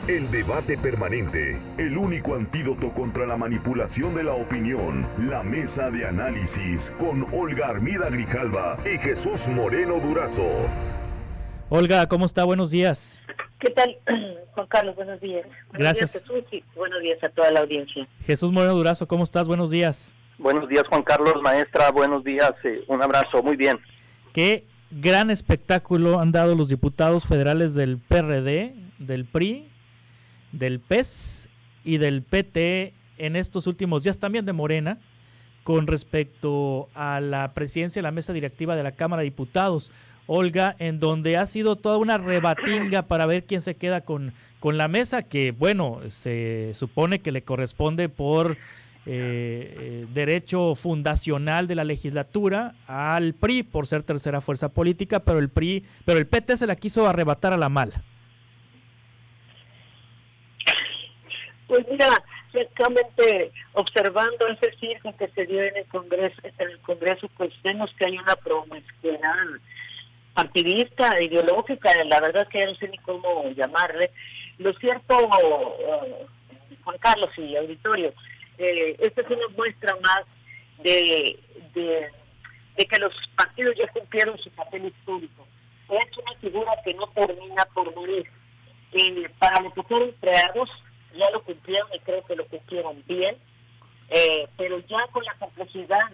El debate permanente, el único antídoto contra la manipulación de la opinión. La mesa de análisis con Olga Armida Grijalva y Jesús Moreno Durazo. Olga, ¿cómo está? Buenos días. ¿Qué tal, Juan Carlos? Buenos días. Gracias. Buenos días, Jesús, y buenos días a toda la audiencia. Jesús Moreno Durazo, ¿cómo estás? Buenos días. Buenos días, Juan Carlos, maestra, buenos días, un abrazo, muy bien. Qué gran espectáculo han dado los diputados federales del PRD, del PRI, del PES y del PT en estos últimos días, también de Morena, con respecto a la presidencia de la mesa directiva de la Cámara de Diputados, Olga, en donde ha sido toda una rebatinga para ver quién se queda con la mesa, que bueno, se supone que le corresponde por derecho fundacional de la legislatura al PRI por ser tercera fuerza política, pero el PT se la quiso arrebatar a la mala. Pues mira, ciertamente observando ese circo que se dio en el Congreso, pues vemos que hay una promiscuidad partidista, ideológica, la verdad que no sé ni cómo llamarle. Lo cierto, Juan Carlos y auditorio, esta es una muestra más de que los partidos ya cumplieron su papel histórico. Es una figura que no termina por morir. Para los que fueron creados, ya lo cumplieron y creo que lo cumplieron bien, pero ya con la complejidad,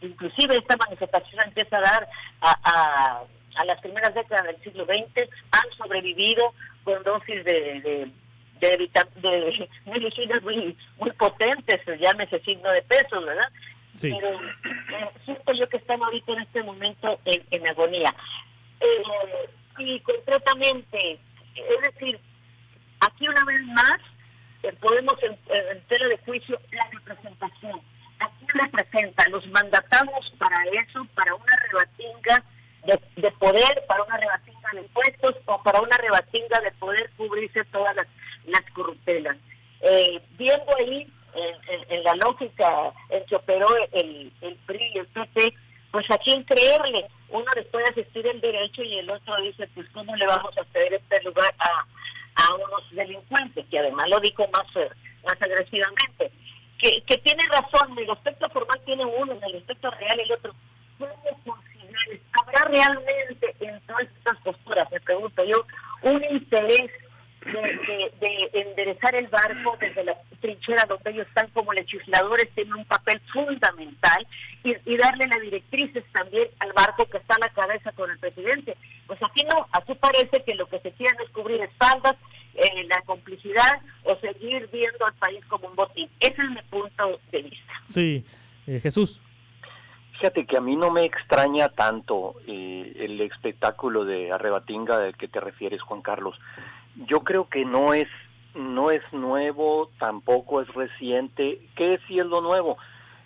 inclusive esta manifestación empieza a dar a las primeras décadas del siglo XX, han sobrevivido con dosis de medicinas muy potentes, llámese signo de pesos, ¿verdad? Sí. Pero siento yo que están ahorita en este momento en agonía. Y concretamente, es decir, aquí una vez más podemos en tela de juicio la representación. Aquí representa, los mandatamos para eso, para una rebatinga de poder, para una rebatinga de impuestos o para una rebatinga de poder cubrirse todas las corruptelas. Viendo ahí en la lógica en que operó el PRI y el PP, pues a quién creerle. Uno les puede asistir el derecho y el otro dice, pues cómo le vamos a ceder este lugar a unos delincuentes, que además lo dijo más agresivamente. Que tiene razón, en el aspecto formal tiene uno, en el aspecto real el otro. ¿Cómo considerar? ¿Habrá realmente en todas estas posturas, me pregunto yo, un interés de enderezar el barco desde la trinchera donde ellos están como legisladores, tienen un papel fundamental y darle las directrices también al barco que está a la cabeza con el presidente? Pues aquí no, aquí parece que lo que se quieren es cubrir espaldas, la complicidad o seguir viendo al país como un botín. Ese es mi punto de vista. Sí, Jesús. Fíjate que a mí no me extraña tanto el espectáculo de arrebatinga del que te refieres, Juan Carlos. Yo creo que no es nuevo, tampoco es reciente. ¿Qué sí es lo nuevo?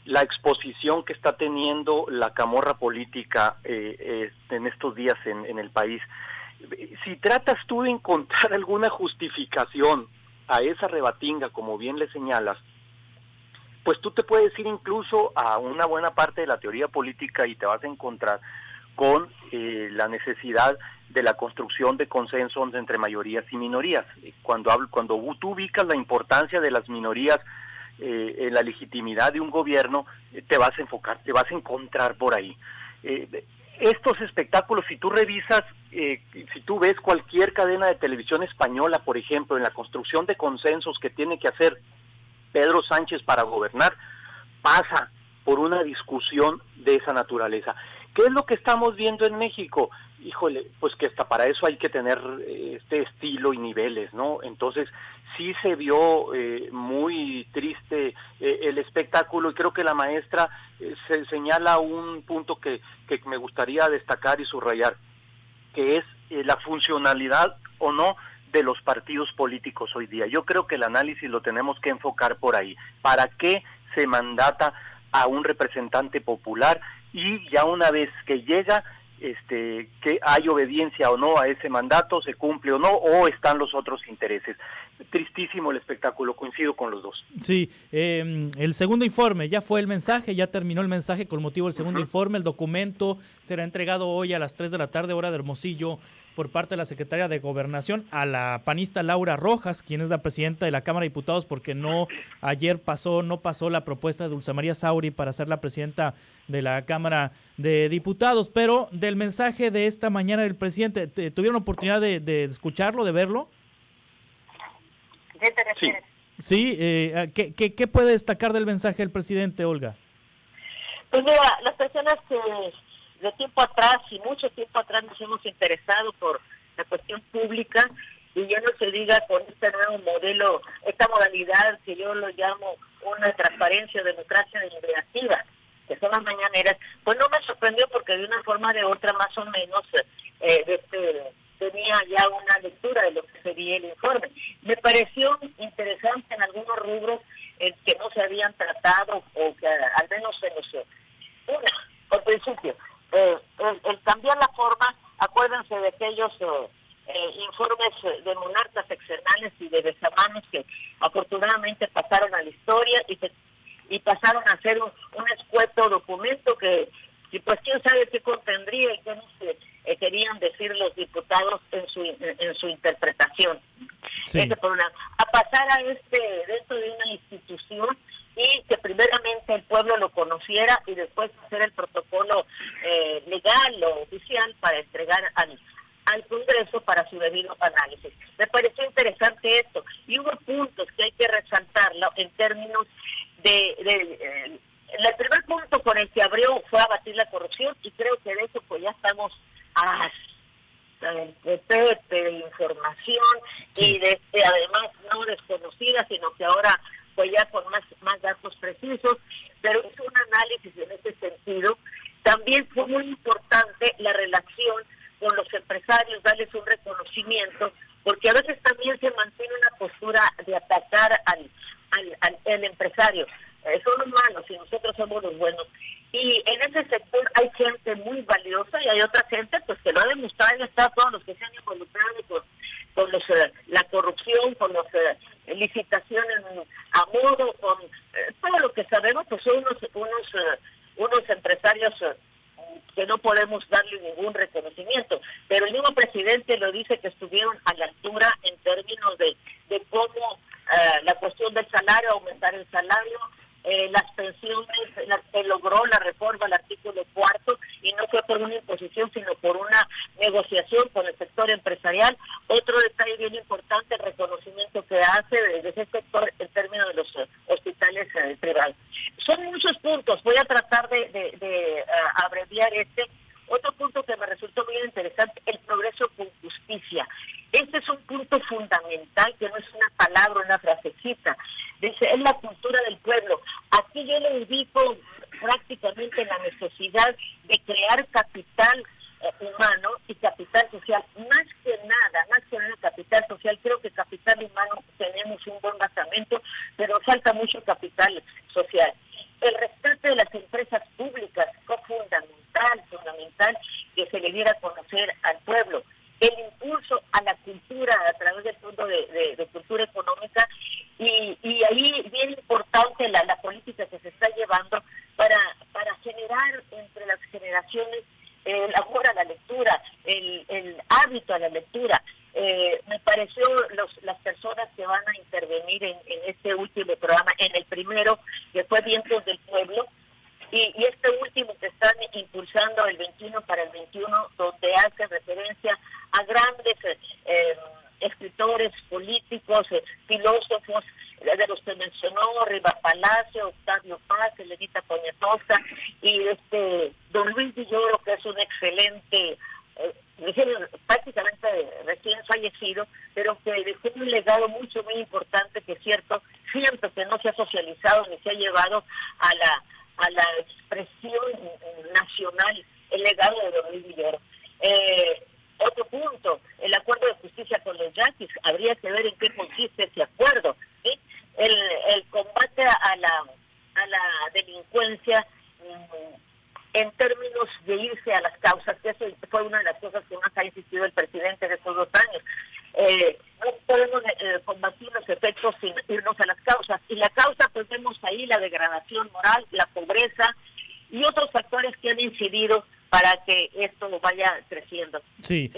La exposición que está teniendo la camorra política en estos días en el país. Si tratas tú de encontrar alguna justificación a esa rebatinga, como bien le señalas, pues tú te puedes ir incluso a una buena parte de la teoría política y te vas a encontrar con la necesidad de la construcción de consensos entre mayorías y minorías. Cuando tú ubicas la importancia de las minorías en la legitimidad de un gobierno, te vas a encontrar por ahí. Estos espectáculos, si tú revisas, si tú ves cualquier cadena de televisión española, por ejemplo, en la construcción de consensos que tiene que hacer Pedro Sánchez para gobernar, pasa por una discusión de esa naturaleza. ¿Qué es lo que estamos viendo en México? Híjole, pues que hasta para eso hay que tener este estilo y niveles, ¿no? Entonces, sí se vio muy triste el espectáculo, y creo que la maestra se señala un punto que me gustaría destacar y subrayar, que es la funcionalidad o no de los partidos políticos hoy día. Yo creo que el análisis lo tenemos que enfocar por ahí. ¿Para qué se mandata a un representante popular? Y ya una vez que llega, que hay obediencia o no a ese mandato, se cumple o no, o están los otros intereses. Tristísimo el espectáculo, coincido con los dos. Sí, el segundo informe, ya fue el mensaje, ya terminó el mensaje con motivo del segundo informe. El documento será entregado hoy a las 3 de la tarde, hora de Hermosillo, por parte de la Secretaria de Gobernación a la panista Laura Rojas, quien es la presidenta de la Cámara de Diputados, porque no pasó la propuesta de Dulce María Sauri para ser la presidenta de la Cámara de Diputados. Pero del mensaje de esta mañana del presidente, ¿tuvieron oportunidad de escucharlo, de verlo? ¿Qué te refieres? Sí, ¿qué puede destacar del mensaje del presidente, Olga? Pues mira, las personas que de tiempo atrás y mucho tiempo atrás nos hemos interesado por la cuestión pública, y ya no se diga con este nuevo modelo, esta modalidad que yo lo llamo una transparencia, democracia deliberativa, que son las mañaneras, pues no me sorprendió porque de una forma o de otra más o menos tenía ya una lectura de lo que sería el informe. Me pareció interesante en algunos rubros que no se habían tratado, o que al menos se nos... Por principio, el cambiar la forma, acuérdense de aquellos informes de monarcas externales y de besamanos que afortunadamente pasaron a la historia y pasaron a ser un escueto documento que pues quién sabe qué contendría y qué nos querían decir los diputados en su interpretación. Sí. Ese por una, a pasar a dentro de una institución y que primeramente el pueblo lo conociera y después hacer el protocolo legal o oficial para entregar al Congreso para su debido análisis. Me pareció interesante esto y hubo puntos que hay que resaltarlo en términos el primer punto con el que abrió fue abatir la corrupción, y creo que de eso pues ya estamos hasta el pepete de información, sí. Y además no desconocida, sino que ahora pues ya con más datos precisos, pero hizo un análisis en ese sentido. También fue muy importante la relación con los empresarios, darles un reconocimiento, porque a veces también se mantiene una postura de atacar al empresario. Son los malos y nosotros somos los buenos. Y en ese sector hay gente muy valiosa y hay otra gente pues que lo ha demostrado, están todos los que se han involucrado con la corrupción, con las licitaciones a modo, con todo lo que sabemos, pues son unos empresarios que no podemos darle ningún reconocimiento. Pero el mismo presidente lo dice, que estuvieron a la altura en términos de cómo la cuestión del salario, aumentar el salario, las pensiones, se logró la reforma al artículo 4 y no fue por una imposición sino por una negociación con el sector empresarial. Otro detalle bien importante, el reconocimiento que hace de ese sector en términos de los hospitales privados. Son muchos puntos, voy a tratar de abreviar Otro punto que me resultó muy interesante, el progreso con justicia. Este es un punto fundamental, que no es una palabra, una frasecita. Dice, es la cultura del pueblo. Aquí yo lo ubico prácticamente en la necesidad de crear capital humano y capital social. Más que nada capital social. Creo que capital humano tenemos un buen basamento, pero falta mucho capital social. El rescate de las empresas públicas fue fundamental que se le diera a conocer al pueblo. El impulso a la cultura a través del Fondo de Cultura Económica y ahí bien importante la política que se está llevando para generar entre las generaciones el amor a la lectura, el hábito a la lectura. Me pareció las personas que van a intervenir en este último programa, en el primero, que fue Vientos del Pueblo, y este último que están impulsando el 21 para el 21, donde hace referencia a grandes escritores, políticos, filósofos, de los que mencionó Riva Palacio, Octavio Paz, Elenita Poniatosa, y don Luis Villoro, que es un excelente, prácticamente recién fallecido, pero que dejó un legado muy importante, que es cierto, siento que no se ha socializado ni se ha llevado a la expresión nacional, el legado de don Luis Villoro. Otro punto, el acuerdo de justicia con los yaquis, habría que ver en qué consiste ese acuerdo, ¿sí? El combate a la delincuencia en términos de irse a las causas, que eso fue una de las cosas que más ha insistido el presidente de estos 2 años. No podemos combatir los efectos sin irnos a las causas, y la causa pues vemos ahí la degradación moral, la pobreza y otros factores que han incidido para que esto vaya creciendo. Sí.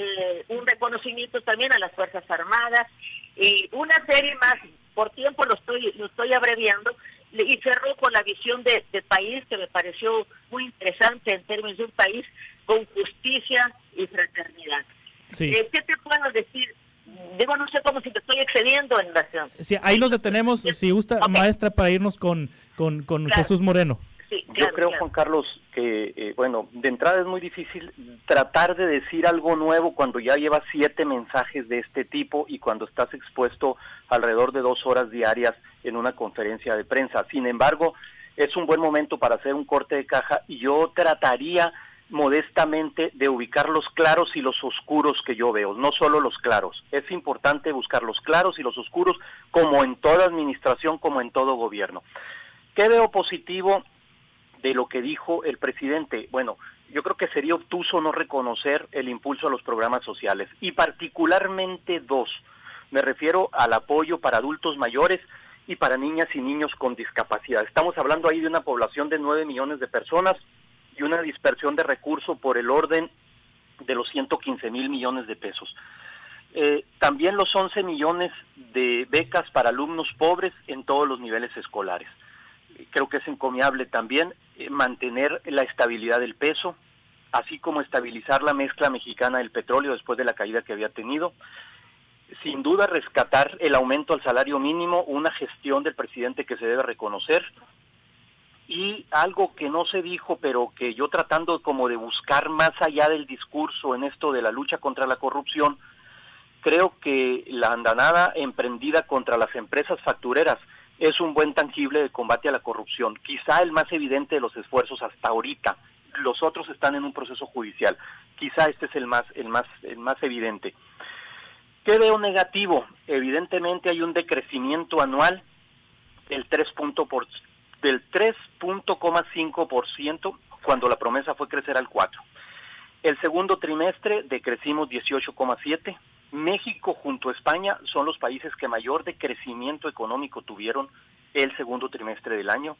Un reconocimientos también a las Fuerzas Armadas, y una serie más, por tiempo lo estoy abreviando, y cerró con la visión de país que me pareció muy interesante en términos de un país con justicia y fraternidad. Sí. ¿Qué te puedo decir? Digo, no sé cómo si te estoy excediendo en relación. Sí, ahí nos detenemos, si gusta, okay, maestra, para irnos con claro. Jesús Moreno. Sí, claro, yo creo, Juan Carlos, que, bueno, de entrada es muy difícil tratar de decir algo nuevo cuando ya llevas 7 mensajes de este tipo y cuando estás expuesto alrededor de 2 horas diarias en una conferencia de prensa. Sin embargo, es un buen momento para hacer un corte de caja y yo trataría modestamente de ubicar los claros y los oscuros que yo veo, no solo los claros. Es importante buscar los claros y los oscuros, como en toda administración, como en todo gobierno. ¿Qué veo positivo de lo que dijo el presidente? Bueno, yo creo que sería obtuso no reconocer el impulso a los programas sociales, y particularmente 2. Me refiero al apoyo para adultos mayores y para niñas y niños con discapacidad. Estamos hablando ahí de una población de 9 millones de personas y una dispersión de recursos por el orden de los 115,000 millones de pesos. También los 11 millones de becas para alumnos pobres en todos los niveles escolares. Creo que es encomiable también mantener la estabilidad del peso, así como estabilizar la mezcla mexicana del petróleo después de la caída que había tenido. Sin duda rescatar el aumento al salario mínimo, una gestión del presidente que se debe reconocer. Y algo que no se dijo, pero que yo tratando como de buscar más allá del discurso en esto de la lucha contra la corrupción, creo que la andanada emprendida contra las empresas factureras es un buen tangible de combate a la corrupción, quizá el más evidente de los esfuerzos hasta ahorita. Los otros están en un proceso judicial, quizá este es el más evidente. ¿Qué veo negativo? Evidentemente hay un decrecimiento anual del 3.5% cuando la promesa fue crecer al 4%. El segundo trimestre decrecimos 18,7%. México junto a España son los países que mayor decrecimiento económico tuvieron el segundo trimestre del año.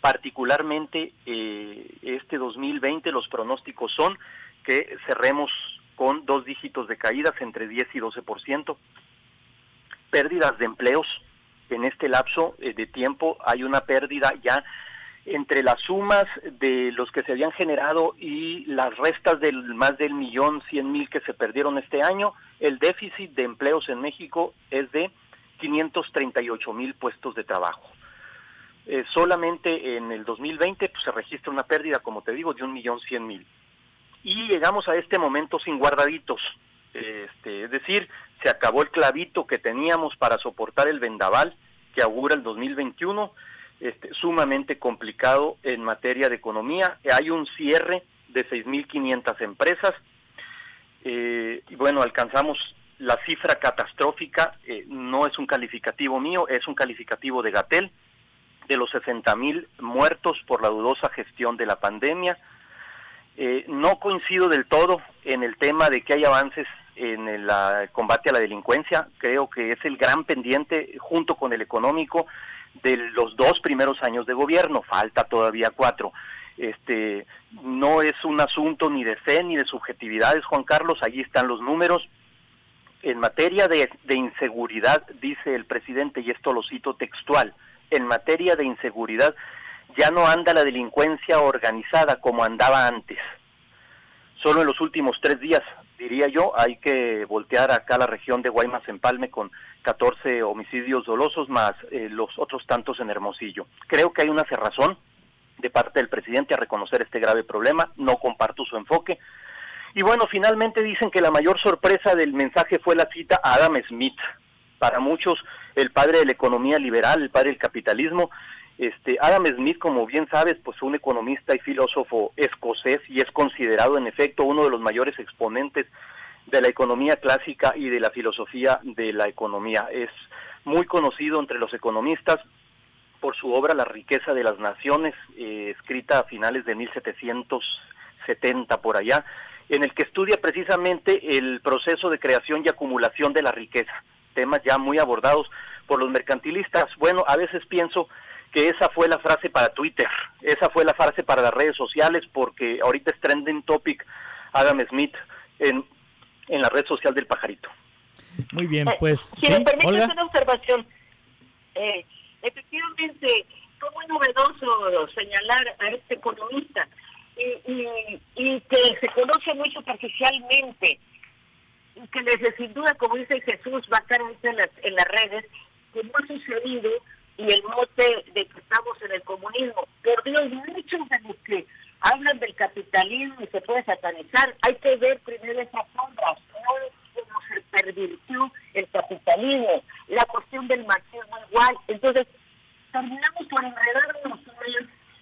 Particularmente este 2020 los pronósticos son que cerremos con 2 dígitos de caídas entre 10 y 12%. Pérdidas de empleos. En este lapso de tiempo hay una pérdida ya entre las sumas de los que se habían generado y las restas del más del 1.100.000 que se perdieron este año. El déficit de empleos en México es de 538,000 puestos de trabajo. Solamente en el 2020 pues, se registra una pérdida, como te digo, de 1.100.000. Y llegamos a este momento sin guardaditos. Es decir, se acabó el clavito que teníamos para soportar el vendaval que augura el 2021, sumamente complicado en materia de economía. Hay un cierre de 6.500 empresas, y bueno, alcanzamos la cifra catastrófica, no es un calificativo mío, es un calificativo de Gatell, de los 60,000 muertos por la dudosa gestión de la pandemia. No coincido del todo en el tema de que hay avances en el combate a la delincuencia. Creo que es el gran pendiente, junto con el económico, de los 2 primeros años de gobierno. Falta todavía 4. No es un asunto ni de fe ni de subjetividades, Juan Carlos, allí están los números. En materia de inseguridad, dice el presidente, y esto lo cito textual, en materia de inseguridad ya no anda la delincuencia organizada como andaba antes. Solo en los últimos 3 días, diría yo, hay que voltear acá a la región de Guaymas-Empalme con 14 homicidios dolosos más los otros tantos en Hermosillo. Creo que hay una cerrazón de parte del presidente a reconocer este grave problema, no comparto su enfoque. Y bueno, finalmente dicen que la mayor sorpresa del mensaje fue la cita a Adam Smith. Para muchos, el padre de la economía liberal, el padre del capitalismo. Adam Smith, como bien sabes, pues fue un economista y filósofo escocés y es considerado en efecto uno de los mayores exponentes de la economía clásica y de la filosofía de la economía. Es muy conocido entre los economistas por su obra La riqueza de las naciones, escrita a finales de 1770 por allá, en el que estudia precisamente el proceso de creación y acumulación de la riqueza, temas ya muy abordados por los mercantilistas. Bueno, a veces pienso que esa fue la frase para Twitter, esa fue la frase para las redes sociales, porque ahorita es trending topic Adam Smith en en la red social del Pajarito. Muy bien, pues si me permites Olga. una observación, efectivamente fue muy novedoso señalar a este economista y que se conoce muy superficialmente y que desde sin duda, como dice Jesús, va a estar en las redes, como ha sucedido, y el mote de que estamos en el comunismo. Por Dios, muchos de los que hablan del capitalismo y se puede satanizar, hay que ver primero esas sombras, cómo se pervirtió el capitalismo, la cuestión del marxismo igual. Entonces, terminamos por enredarnos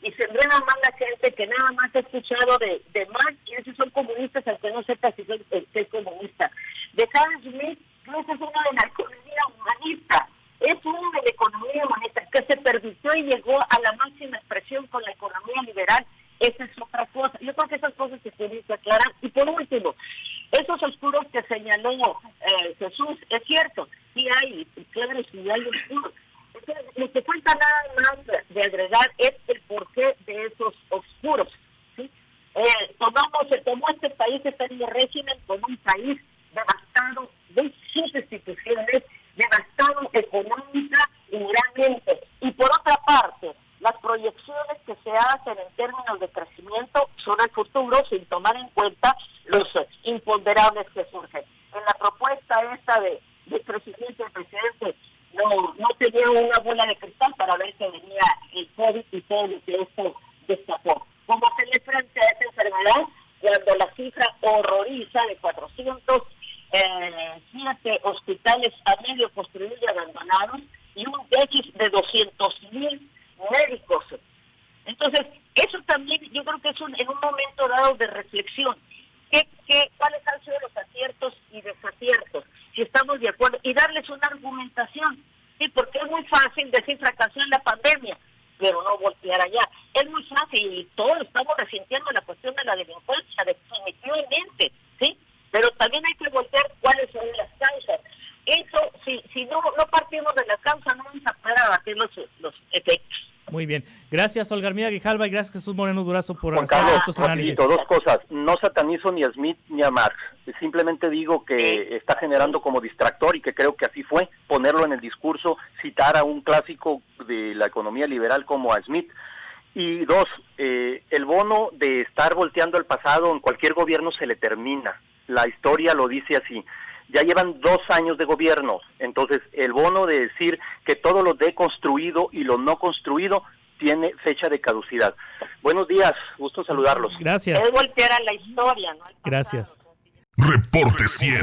y se enreda más la gente que nada más ha escuchado de Marx, y esos son comunistas, aunque no sepa si es comunista. De Adam Smith, no es uno de la economía humanista, es uno de la economía humanista que se pervirtió y llegó a la máxima expresión con la economía liberal. Esa es otra cosa. Yo creo que esas cosas se tienen que aclarar. Y por último, esos oscuros que señaló Jesús, es cierto, sí hay, claro, sí hay oscuros. Entonces, lo que falta nada más de agregar es el porqué de esos oscuros, ¿sí? Se tomó este país, este régimen, como un país devastado de sus instituciones, devastado económica y moralmente. Y por otra parte, las proyecciones que se hacen en términos de crecimiento son el futuro sin tomar en cuenta los imponderables que surgen. En la propuesta esta de crecimiento del presidente no tenía una bola de cristal para ver que venía el COVID y todo lo que esto destapó. ¿Cómo hacerle frente a esta enfermedad cuando la cifra horroriza de 407 hospitales a medio construidos y abandonados y un déficit de 200,000 médicos? Entonces, eso también yo creo que es en un momento dado de reflexión. ¿Cuáles han sido los aciertos y desaciertos? Si estamos de acuerdo, y darles una argumentación, sí, porque es muy fácil decir fracasó en la pandemia, pero no voltear allá. Es muy fácil y todos estamos resintiendo la cuestión de la delincuencia, definitivamente, sí, pero también hay que voltear cuáles son las causas. Eso, si no partimos de la causa, no vamos a poder abatir los efectos. Muy bien. Gracias, Olga Armida Grijalva, y gracias, Jesús Moreno Durazo, por Juan hacer Carlos, estos análisis. dos cosas. No satanizo ni a Smith ni a Marx. Simplemente digo que está generando como distractor y que creo que así fue ponerlo en el discurso, citar a un clásico de la economía liberal como a Smith. Y dos, el bono de estar volteando al pasado en cualquier gobierno se le termina. La historia lo dice así. Ya llevan 2 años de gobierno, entonces el bono de decir que todo lo deconstruido y lo no construido tiene fecha de caducidad. Buenos días, gusto saludarlos. Gracias. Es voltear a la historia, ¿no? Gracias. Reporte 100.